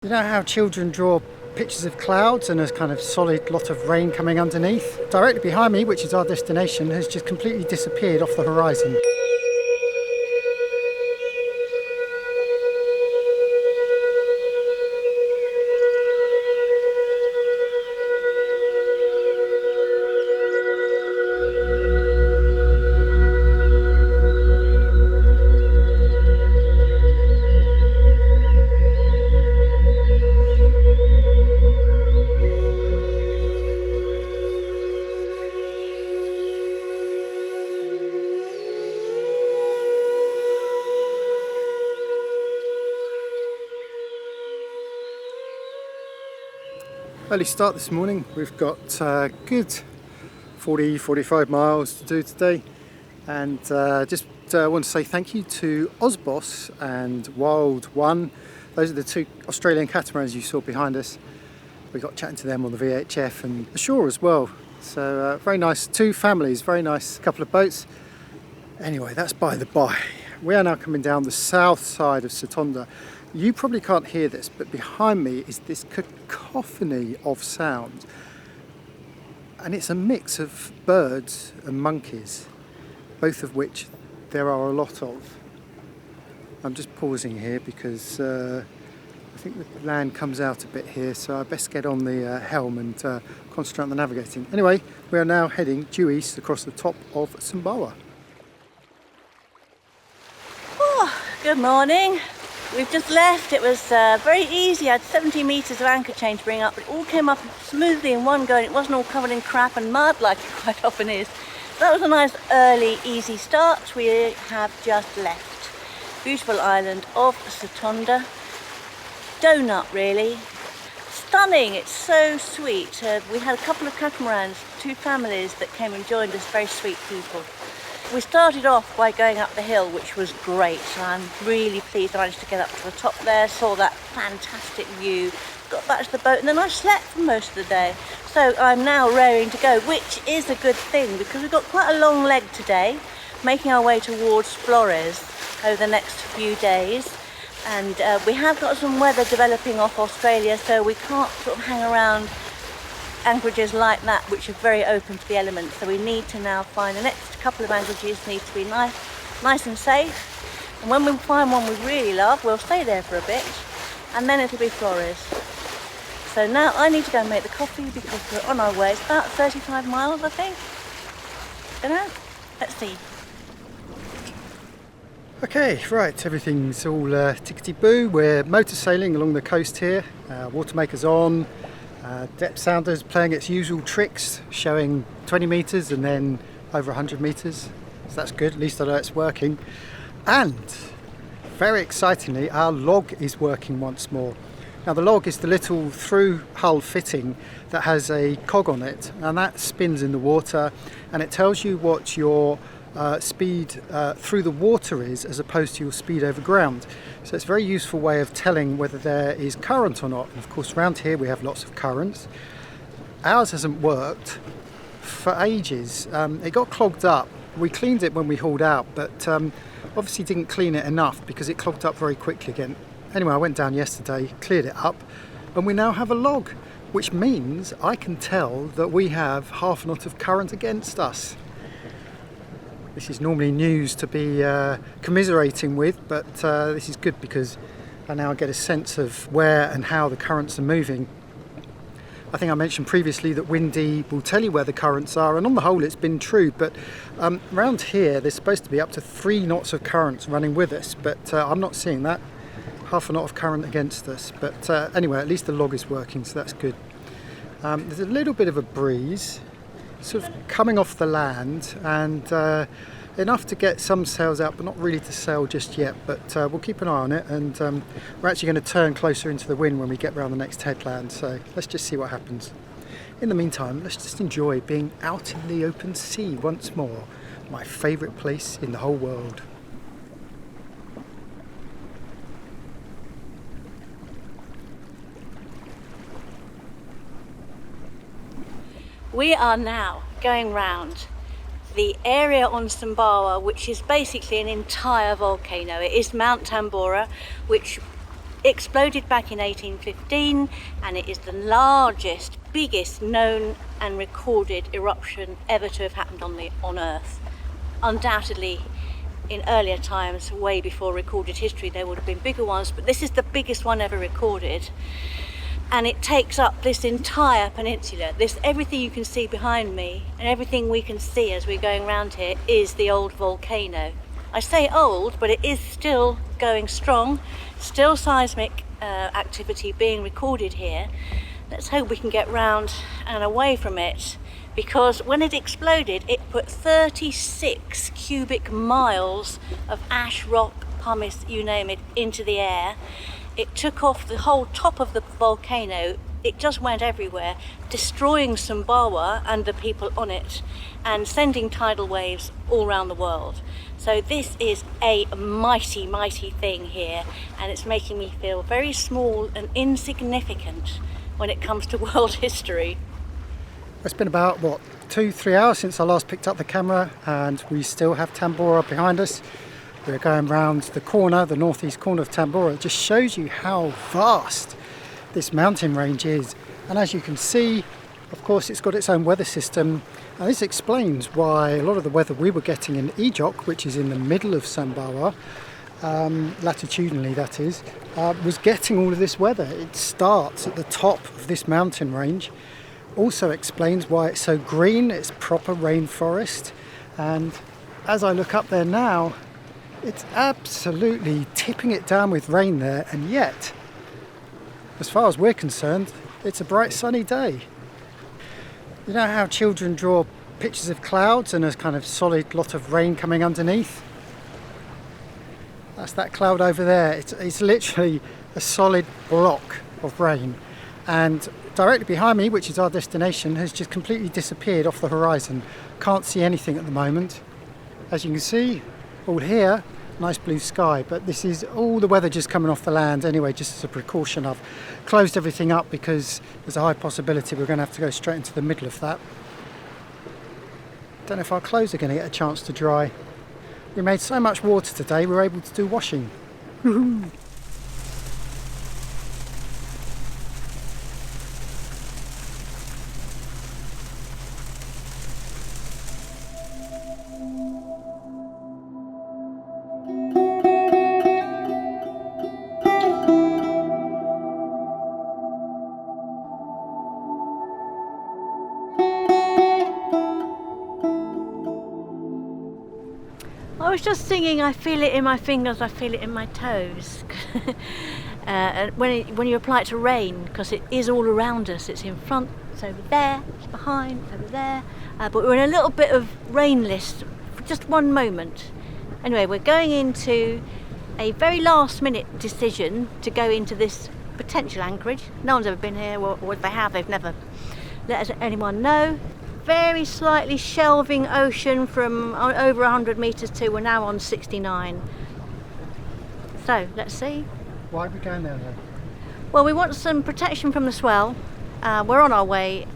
You know how children draw pictures of clouds and a kind of solid lot of rain coming underneath? Directly behind me, which is our destination, has just completely disappeared off the horizon. Early start this morning. We've got a good 40-45 miles to do today, and just want to say thank you to Ozboss and Wild One. Those are the two Australian catamarans you saw behind us. We got chatting to them on the VHF and ashore as well. So very nice, two families, very nice couple of boats. Anyway, that's by the by. We are now coming down the south side of Satonda. You probably can't hear this, but behind me is this cacophony of sound. And it's a mix of birds and monkeys, both of which there are a lot of. I'm just pausing here because I think the land comes out a bit here, so I best get on the helm and concentrate on the navigating. Anyway, we are now heading due east across the top of Sumbawa. Oh, good morning. We've just left. It was very easy. I had 70 metres of anchor chain to bring up, but it all came up smoothly in one go, and it wasn't all covered in crap and mud like it quite often is. So that was a nice early easy start. We have just left. Beautiful island of Satonda. Donut really. Stunning, it's so sweet. We had a couple of catamarans, two families that came and joined us, very sweet people. We started off by going up the hill, which was great. So I'm really pleased I managed to get up to the top there, saw that fantastic view, got back to the boat, and then I slept for most of the day. So I'm now raring to go, which is a good thing because we've got quite a long leg today, making our way towards Flores over the next few days. And we have got some weather developing off Australia, so we can't sort of hang around anchorages like that which are very open to the elements. So we need to now find the next couple of anchorages need to be nice and safe. And when we find one we really love, we'll stay there for a bit, and then it'll be Flores. So now I need to go and make the coffee because we're on our way. It's about 35 miles, I think. Don't know. Let's see. Okay, right, everything's all tickety-boo. We're motor sailing along the coast here. Water maker's on. Depth sounder's playing its usual tricks, showing 20 metres and then over 100 metres. So that's good, at least I know it's working. And very excitingly, our log is working once more. Now the log is the little through hull fitting that has a cog on it, and that spins in the water, and it tells you what your speed through the water is as opposed to your speed over ground. So it's a very useful way of telling whether there is current or not. And of course around here we have lots of currents. Ours hasn't worked for ages. It got clogged up. We cleaned it when we hauled out, but obviously didn't clean it enough because it clogged up very quickly again. Anyway, I went down yesterday, cleared it up, and we now have a log, which means I can tell that we have half a knot of current against us. This is normally news to be commiserating with, but this is good because I now get a sense of where and how the currents are moving. I think I mentioned previously that Windy will tell you where the currents are, and on the whole it's been true, but around here there's supposed to be up to 3 knots of currents running with us, but I'm not seeing that. Half a knot of current against us, but anyway, at least the log is working, so that's good. There's a little bit of a breeze sort of coming off the land, and enough to get some sails out, but not really to sail just yet, but we'll keep an eye on it, and we're actually going to turn closer into the wind when we get around the next headland, so let's just see what happens. In the meantime, let's just enjoy being out in the open sea once more, my favourite place in the whole world. We are now going round the area on Sambawa, which is basically an entire volcano. It is Mount Tambora, which exploded back in 1815, and it is the largest, biggest known and recorded eruption ever to have happened on Earth. Undoubtedly, in earlier times, way before recorded history, there would have been bigger ones, but this is the biggest one ever recorded. And it takes up this entire peninsula. Everything you can see behind me and everything we can see as we're going around here is the old volcano. I say old, but it is still going strong, still seismic activity being recorded here. Let's hope we can get round and away from it, because when it exploded, it put 36 cubic miles of ash, rock, pumice, you name it, into the air. It took off the whole top of the volcano. It just went everywhere, destroying Sumbawa and the people on it, and sending tidal waves all around the world. So this is a mighty, mighty thing here, and it's making me feel very small and insignificant when it comes to world history. It's been about, 2-3 hours since I last picked up the camera, and we still have Tambora behind us. We're going round the corner, the northeast corner of Tambora. It just shows you how vast this mountain range is. And as you can see, of course, it's got its own weather system. And this explains why a lot of the weather we were getting in Ejok, which is in the middle of Sambawa, latitudinally that is, was getting all of this weather. It starts at the top of this mountain range. Also explains why it's so green. It's proper rainforest. And as I look up there now, it's absolutely tipping it down with rain there, and yet, as far as we're concerned, it's a bright sunny day. You know how children draw pictures of clouds and a kind of solid lot of rain coming underneath? That's that cloud over there. It's literally a solid block of rain, and directly behind me, which is our destination, has just completely disappeared off the horizon. Can't see anything at the moment. As you can see, all here, nice blue sky, but this is all the weather just coming off the land anyway, just as a precaution. I've closed everything up because there's a high possibility we're going to have to go straight into the middle of that. Don't know if our clothes are going to get a chance to dry. We made so much water today, we were able to do washing. Woohoo! I was just singing, I feel it in my fingers, I feel it in my toes. And when you apply it to rain, because it is all around us, it's in front, it's over there, it's behind, it's over there. But we're in a little bit of rain list for just one moment. Anyway, we're going into a very last minute decision to go into this potential anchorage. No one's ever been here, or if they have, they've never let anyone know. Very slightly shelving ocean from over 100 metres to we're now on 69. So let's see. Why are we going there then? Well, we want some protection from the swell. We're on our way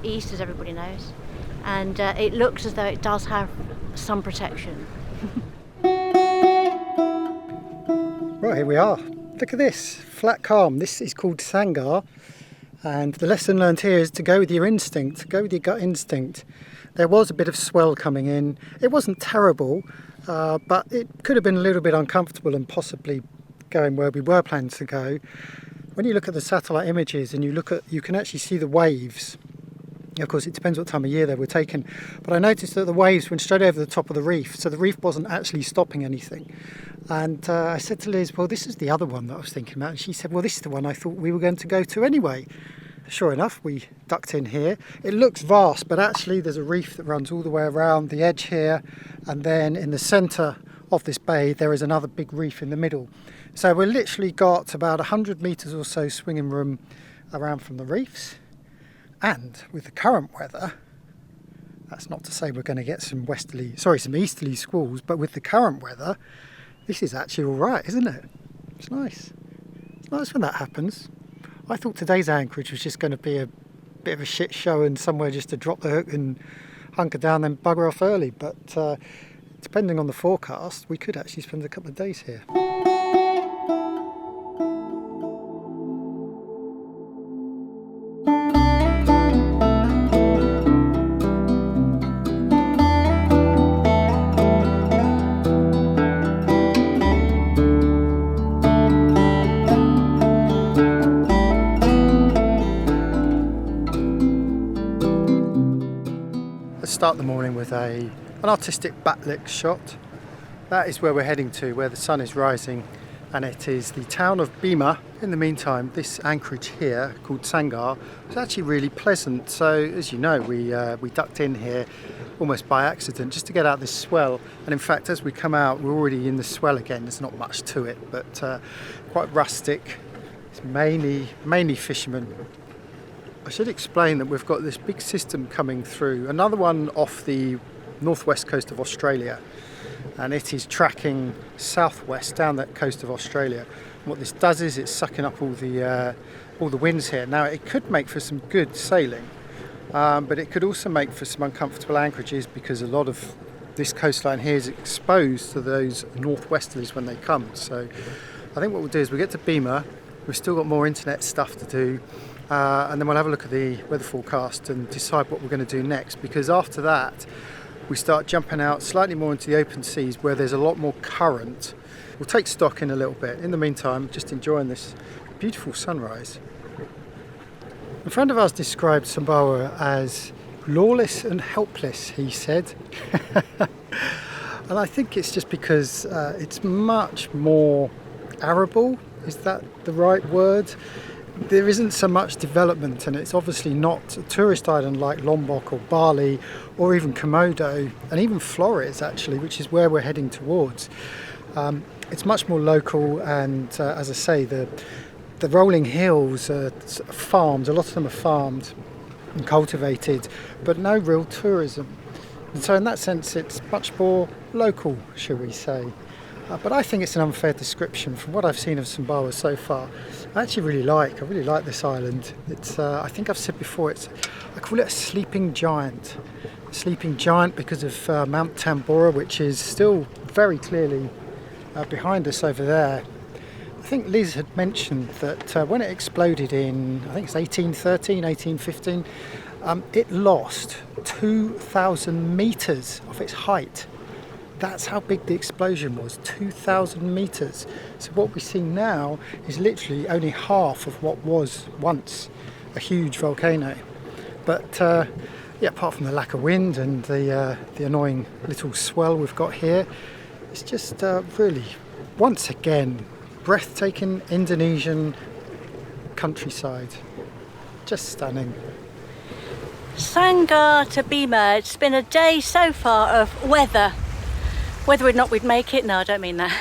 east, as everybody knows, and it looks as though it does have some protection. Right, here we are. Look at this, flat calm. This is called Sanggar. And the lesson learned here is to go with your instinct, go with your gut instinct. There was a bit of swell coming in. It wasn't terrible, but it could have been a little bit uncomfortable and possibly going where we were planning to go. When you look at the satellite images and you can actually see the waves. Of course, it depends what time of year they were taken, but I noticed that the waves went straight over the top of the reef, so the reef wasn't actually stopping anything. And I said to Liz, well, this is the other one that I was thinking about. And she said, well, this is the one I thought we were going to go to anyway. Sure enough, we ducked in here. It looks vast, but actually there's a reef that runs all the way around the edge here. And then in the centre of this bay, there is another big reef in the middle. So we've literally got about 100 metres or so swinging room around from the reefs. And with the current weather, that's not to say we're going to get some easterly squalls, but with the current weather, this is actually all right, isn't it? It's nice. It's nice when that happens. I thought today's anchorage was just going to be a bit of a shit show and somewhere just to drop the hook and hunker down and bugger off early, but depending on the forecast, we could actually spend a couple of days here. start the morning with an artistic backlit shot. That is where we're heading to, where the sun is rising, and it is the town of Bima. In the meantime, this anchorage here called Sanggar was actually really pleasant. So as you know, we ducked in here almost by accident just to get out this swell, and in fact as we come out we're already in the swell again. There's not much to it, but quite rustic. It's mainly fishermen. I should explain that we've got this big system coming through, another one off the northwest coast of Australia, and it is tracking southwest down that coast of Australia. And what this does is it's sucking up all the winds here. Now it could make for some good sailing, but it could also make for some uncomfortable anchorages, because a lot of this coastline here is exposed to those northwesterlies when they come. So I think what we'll do is we'll get to Bima. We've still got more internet stuff to do, and then we'll have a look at the weather forecast and decide what we're going to do next, because after that we start jumping out slightly more into the open seas where there's a lot more current. We'll take stock in a little bit. In the meantime, just enjoying this beautiful sunrise. A friend of ours described Sumbawa as lawless and helpless, he said. And I think it's just because it's much more arable. Is that the right word? There isn't so much development, and it's obviously not a tourist island like Lombok or Bali or even Komodo, and even Flores actually, which is where we're heading towards. It's much more local, and as I say, the rolling hills are farmed. A lot of them are farmed and cultivated, but no real tourism. And so in that sense it's much more local, shall we say. But I think it's an unfair description from what I've seen of Sumbawa so far. I really like this island. It's I think I've said before, I call it a sleeping giant. A sleeping giant because of Mount Tambora, which is still very clearly behind us over there. I think Liz had mentioned that when it exploded in, I think it's 1813, 1815, it lost 2,000 metres of its height. That's how big the explosion was, 2,000 metres. So what we see now is literally only half of what was once a huge volcano. But yeah, apart from the lack of wind and the annoying little swell we've got here, it's just really, once again, breathtaking Indonesian countryside. Just stunning. Sanggar to Bima, it's been a day so far of weather. Whether or not we'd make it, no, I don't mean that.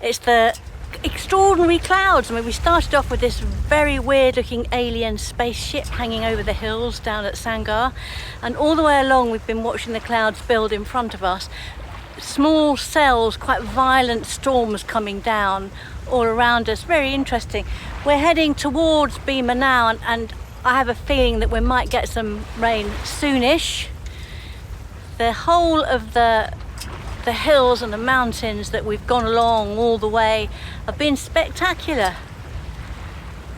It's the extraordinary clouds. I mean, we started off with this very weird looking alien spaceship hanging over the hills down at Sanggar, and all the way along we've been watching the clouds build in front of us. Small cells, quite violent storms coming down all around us. Very interesting. We're heading towards Bima now, and I have a feeling that we might get some rain soonish. The whole of the hills and the mountains that we've gone along all the way have been spectacular.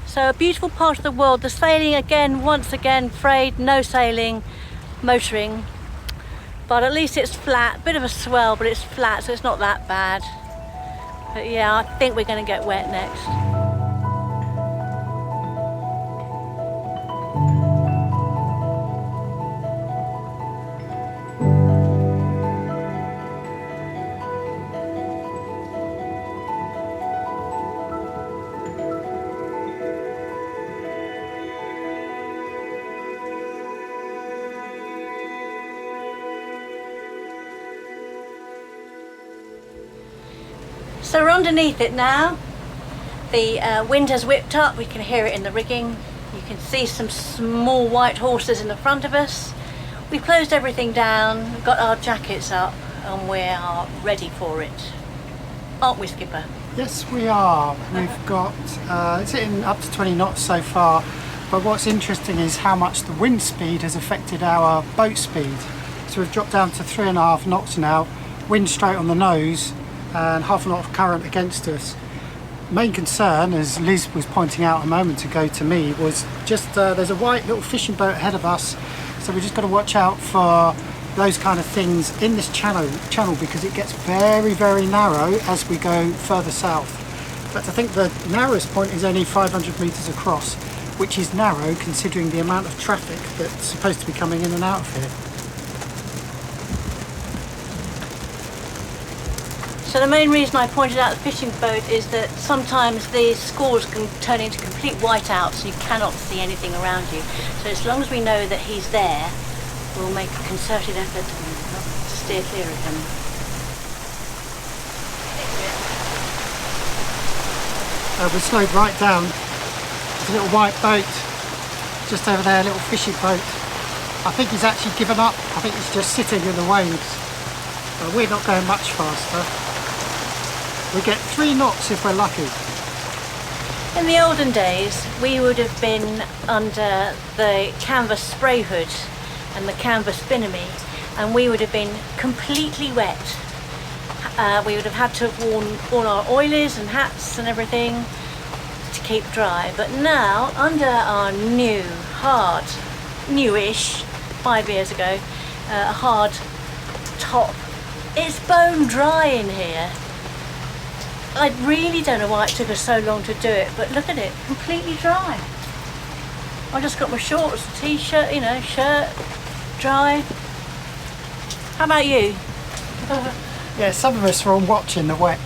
So a beautiful part of the world. The sailing again, once again, frayed, no sailing, motoring. But at least it's flat, bit of a swell, but it's flat, so it's not that bad. But yeah, I think we're going to get wet next. So we're underneath it now. The wind has whipped up, we can hear it in the rigging. You can see some small white horses in the front of us. We've closed everything down, we've got our jackets up, and we are ready for it. Aren't we, Skipper? Yes, we are. We've got, it's hitting up to 20 knots so far, but what's interesting is how much the wind speed has affected our boat speed. So we've dropped down to 3.5 knots now, wind straight on the nose, and half a knot of current against us. Main concern, as Liz was pointing out a moment ago to me, was just there's a white little fishing boat ahead of us, so we've just got to watch out for those kind of things in this channel because it gets very, very narrow as we go further south. In fact, I think the narrowest point is only 500 metres across, which is narrow considering the amount of traffic that's supposed to be coming in and out of here. So the main reason I pointed out the fishing boat is that sometimes these squalls can turn into complete whiteouts and you cannot see anything around you. So as long as we know that he's there, we'll make a concerted effort to steer clear of him. We slowed right down. There's a little white boat just over there, a little fishing boat. I think he's actually given up. I think he's just sitting in the waves. We're not going much faster. We get 3 knots if we're lucky. In the olden days, we would have been under the canvas spray hood and the canvas binamy, and we would have been completely wet. We would have had to have worn all our oilies and hats and everything to keep dry. But now, under our new, hard, newish, 5 years ago, hard top, it's bone dry in here. I really don't know why it took us so long to do it, but look at it, completely dry. I just got my shorts, t-shirt, you know, shirt, dry. How about you? Yeah, some of us were on watch in the wet.